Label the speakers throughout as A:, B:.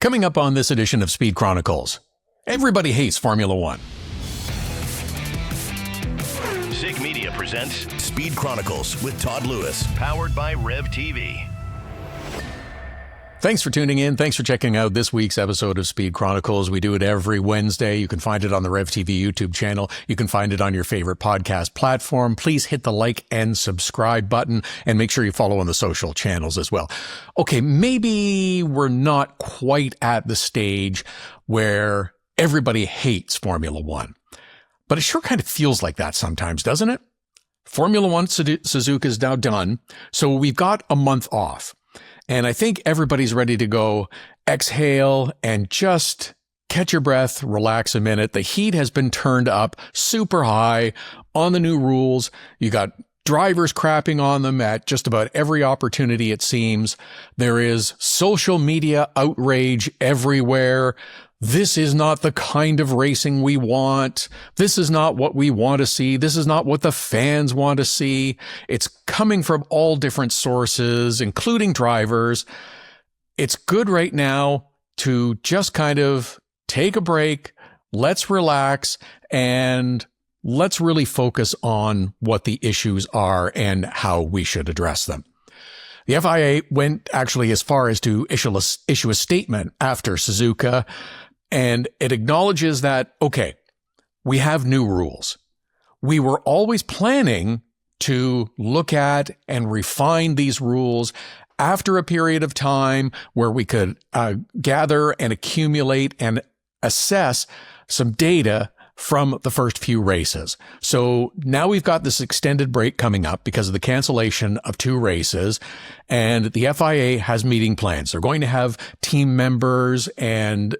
A: Coming up on this edition of Speed Chronicles, everybody hates Formula One.
B: Zig Media presents
C: Speed Chronicles with Todd Lewis.
B: Powered by Rev TV.
A: Thanks for tuning in. Thanks for checking out this week's episode of Speed Chronicles. We do it every Wednesday. You can find it on the Rev TV YouTube channel. You can find it on your favorite podcast platform. Please hit the like and subscribe button and make sure you follow on the social channels as well. Okay, maybe we're not quite at the stage where everybody hates Formula One, but it sure kind of feels like that sometimes, doesn't it? Formula One Suzuka is now done, so we've got a month off. And I think everybody's ready to go exhale and just catch your breath, relax a minute. The heat has been turned up super high on the new rules. You got drivers crapping on them at just about every opportunity, it seems. There is social media outrage everywhere. This is not the kind of racing we want. This is not what we want to see. This is not what the fans want to see. It's coming from all different sources, including drivers. It's good right now to just kind of take a break. Let's relax and let's really focus on what the issues are and how we should address them. The FIA went actually as far as to issue a statement after Suzuka, and it acknowledges that, okay, we have new rules. We were always planning to look at and refine these rules after a period of time where we could gather and accumulate and assess some data from the first few races. So now we've got this extended break coming up because of the cancellation of 2 races, and the FIA has meeting plans. They're going to have team members and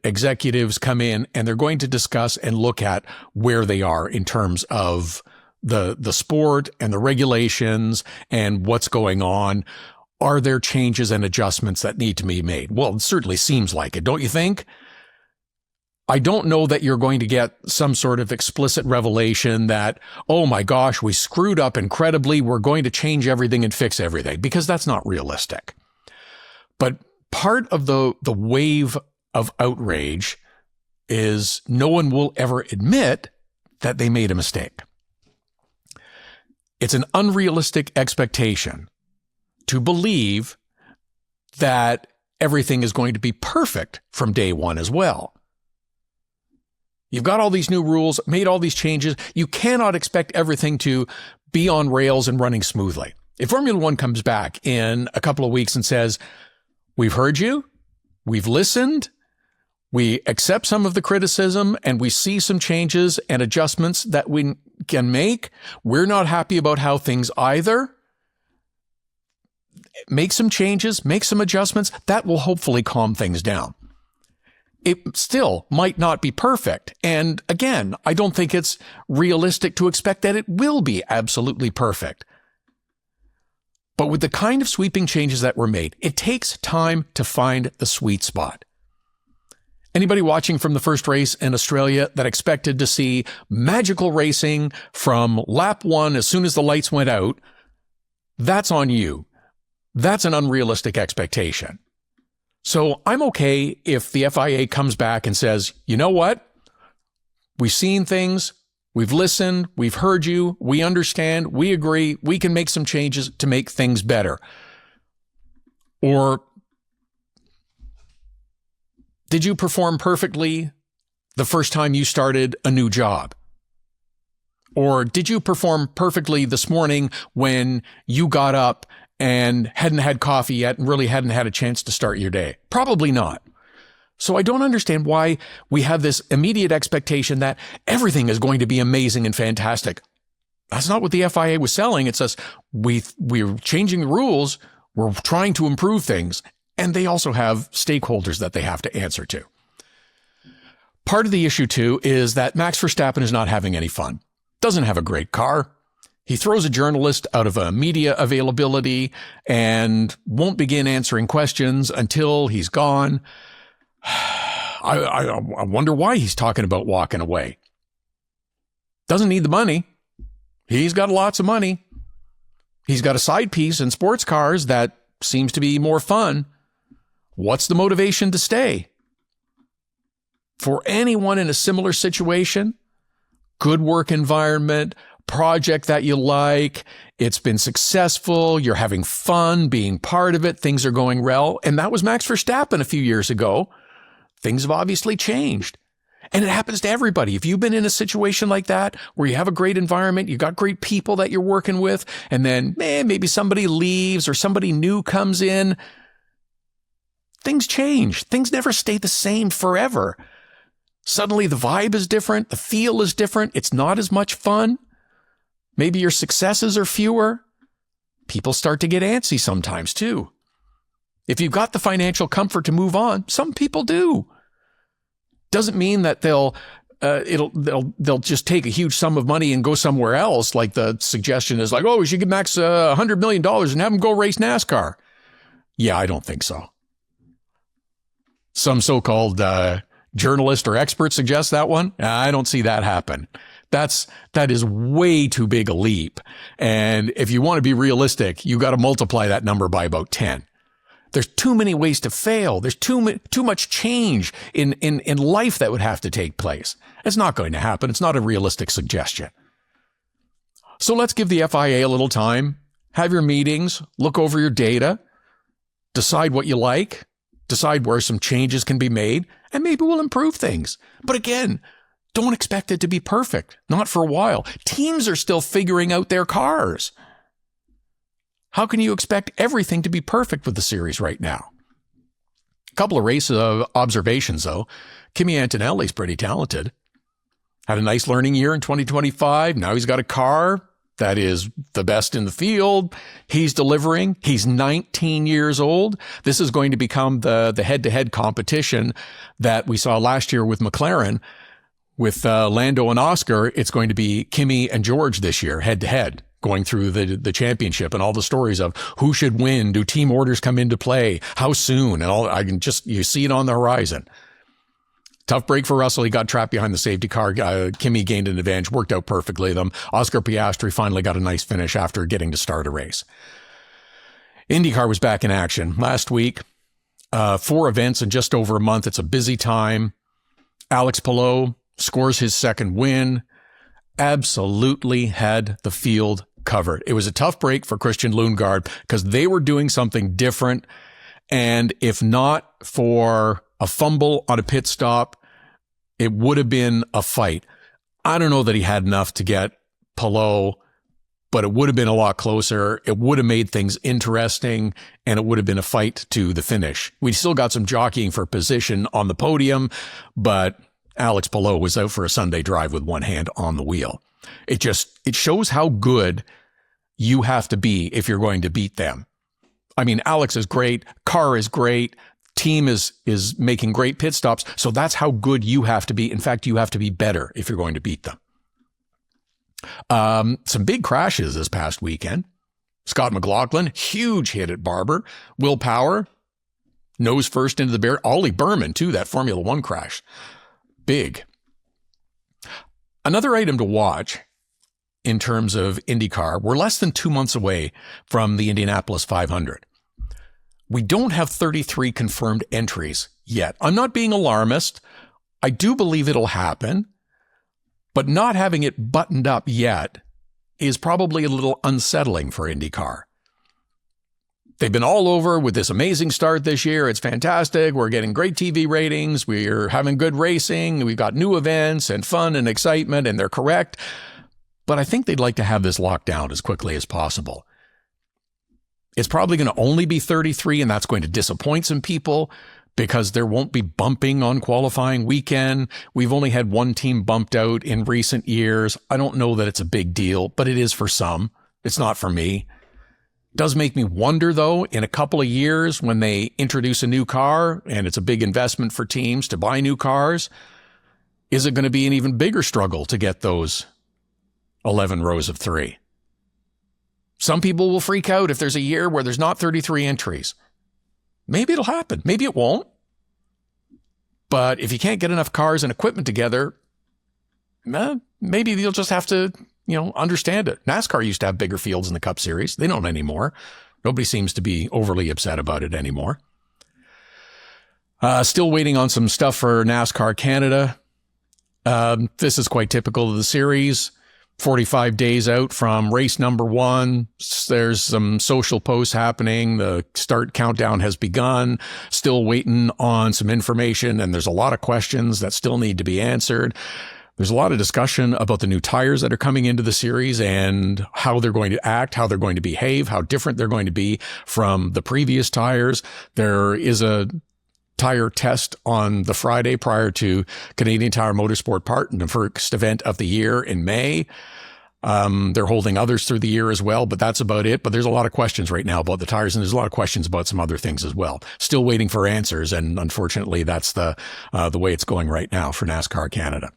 A: executives come in, and they're going to discuss and look at where they are in terms of the sport and the regulations and what's going on. Are there changes and adjustments that need to be made? Well, it certainly seems like it, don't you think? I don't know that you're going to get some sort of explicit revelation that, oh my gosh, we screwed up incredibly. We're going to change everything and fix everything, because that's not realistic. But part of the wave of outrage is no one will ever admit that they made a mistake. It's an unrealistic expectation to believe that everything is going to be perfect from day one as well. You've got all these new rules, made all these changes. You cannot expect everything to be on rails and running smoothly. If Formula One comes back in a couple of weeks and says, we've heard you, we've listened, we accept some of the criticism, and we see some changes and adjustments that we can make. We're not happy about how things either. Make some changes, make some adjustments. That will hopefully calm things down. It still might not be perfect. And again, I don't think it's realistic to expect that it will be absolutely perfect. But with the kind of sweeping changes that were made, it takes time to find the sweet spot. Anybody watching from the first race in Australia that expected to see magical racing from lap 1 as soon as the lights went out, that's on you. That's an unrealistic expectation. So I'm okay if the FIA comes back and says, you know what? We've seen things, we've listened, we've heard you, we understand, we agree, we can make some changes to make things better. Or did you perform perfectly the first time you started a new job? Or did you perform perfectly this morning when you got up and hadn't had coffee yet and really hadn't had a chance to start your day? Probably not. So I don't understand why we have this immediate expectation that everything is going to be amazing and fantastic. That's not what the FIA was selling. It says we're changing the rules, we're trying to improve things, and they also have stakeholders that they have to answer to. Part of the issue, too, is that Max Verstappen is not having any fun. Doesn't have a great car. He throws a journalist out of a media availability and won't begin answering questions until he's gone. I wonder why he's talking about walking away. Doesn't need the money. He's got lots of money. He's got a side piece in sports cars that seems to be more fun. What's the motivation to stay? For anyone in a similar situation, good work environment, project that you like, it's been successful, you're having fun being part of it, things are going well. And that was Max Verstappen a few years ago. Things have obviously changed. And it happens to everybody. If you've been in a situation like that, where you have a great environment, you got great people that you're working with, and then maybe somebody leaves or somebody new comes in, things change. Things never stay the same forever. Suddenly the vibe is different. The feel is different. It's not as much fun. Maybe your successes are fewer. People start to get antsy sometimes too. If you've got the financial comfort to move on, some people do. Doesn't mean that they'll just take a huge sum of money and go somewhere else. Like the suggestion is like, oh, we should give Max $100 million and have him go race NASCAR. Yeah, I don't think so. Some so-called journalist or expert suggests that one. I don't see that happen. That is way too big a leap. And if you want to be realistic, you got to multiply that number by about 10. There's too many ways to fail. There's too much change in life that would have to take place. It's not going to happen. It's not a realistic suggestion. So let's give the FIA a little time. Have your meetings, look over your data, decide what you like, decide where some changes can be made, and maybe we'll improve things. But again, don't expect it to be perfect. Not for a while. Teams are still figuring out their cars. How can you expect everything to be perfect with the series right now? A couple of race observations, though. Kimi Antonelli's pretty talented. Had a nice learning year in 2025. Now he's got a car that is the best in the field. He's delivering. He's 19 years old. This is going to become the head-to-head competition that we saw last year with McLaren. With Lando and Oscar, it's going to be Kimi and George this year, head-to-head, going through the championship and all the stories of who should win. Do team orders come into play? How soon? And all, you see it on the horizon. Tough break for Russell. He got trapped behind the safety car. Kimi gained an advantage, worked out perfectly. Oscar Piastri finally got a nice finish after getting to start a race. IndyCar was back in action last week. 4 events in just over a month. It's a busy time. Alex Palou scores his second win. Absolutely had the field covered. It was a tough break for Christian Lundgaard because they were doing something different. And if not for a fumble on a pit stop, it would have been a fight. I don't know that he had enough to get Palou, but it would have been a lot closer. It would have made things interesting, and it would have been a fight to the finish. We still got some jockeying for position on the podium, but Alex Palou was out for a Sunday drive with one hand on the wheel. It shows how good you have to be if you're going to beat them. I mean, Alex is great. Car is great. Team is making great pit stops. So that's how good you have to be. In fact, you have to be better if you're going to beat them. Some big crashes this past weekend. Scott McLaughlin, huge hit at Barber. Will Power, nose first into the barrier. Ollie Berman, too, that Formula One crash. Big. Another item to watch in terms of IndyCar, we're less than 2 months away from the Indianapolis 500. We don't have 33 confirmed entries yet. I'm not being alarmist. I do believe it'll happen, but not having it buttoned up yet is probably a little unsettling for IndyCar. They've been all over with this amazing start this year. It's fantastic. We're getting great TV ratings. We're having good racing. We've got new events and fun and excitement, and they're correct. But I think they'd like to have this locked down as quickly as possible. It's probably going to only be 33, and that's going to disappoint some people because there won't be bumping on qualifying weekend. We've only had one team bumped out in recent years. I don't know that it's a big deal, but it is for some. It's not for me. Does make me wonder, though, in a couple of years when they introduce a new car and it's a big investment for teams to buy new cars, is it going to be an even bigger struggle to get those 11 rows of 3? Some people will freak out if there's a year where there's not 33 entries. Maybe it'll happen. Maybe it won't. But if you can't get enough cars and equipment together, maybe you'll just have to, understand it. NASCAR used to have bigger fields in the Cup Series. They don't anymore. Nobody seems to be overly upset about it anymore. Still waiting on some stuff for NASCAR Canada. This is quite typical of the series. 45 days out from race number 1. There's some social posts happening. The start countdown has begun. Still waiting on some information, and there's a lot of questions that still need to be answered. There's a lot of discussion about the new tires that are coming into the series and how they're going to act, how they're going to behave, how different they're going to be from the previous tires. There is a tire test on the Friday prior to Canadian Tire Motorsport Park, the first event of the year in May. They're holding others through the year as well, but that's about it. But there's a lot of questions right now about the tires, and there's a lot of questions about some other things as well. Still waiting for answers, and unfortunately, that's the way it's going right now for NASCAR Canada.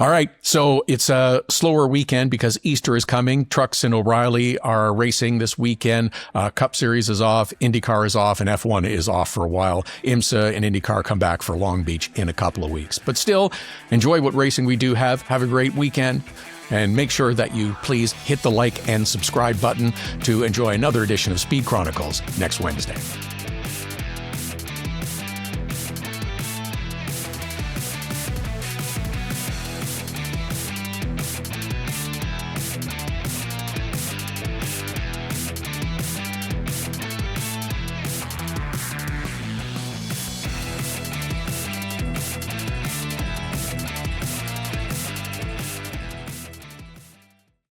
A: All right, so it's a slower weekend because Easter is coming. Trucks and O'Reilly are racing this weekend. Cup Series is off, IndyCar is off, and F1 is off for a while. IMSA and IndyCar come back for Long Beach in a couple of weeks. But still, enjoy what racing we do have. Have a great weekend. And make sure that you please hit the like and subscribe button to enjoy another edition of Speed Chronicles next Wednesday.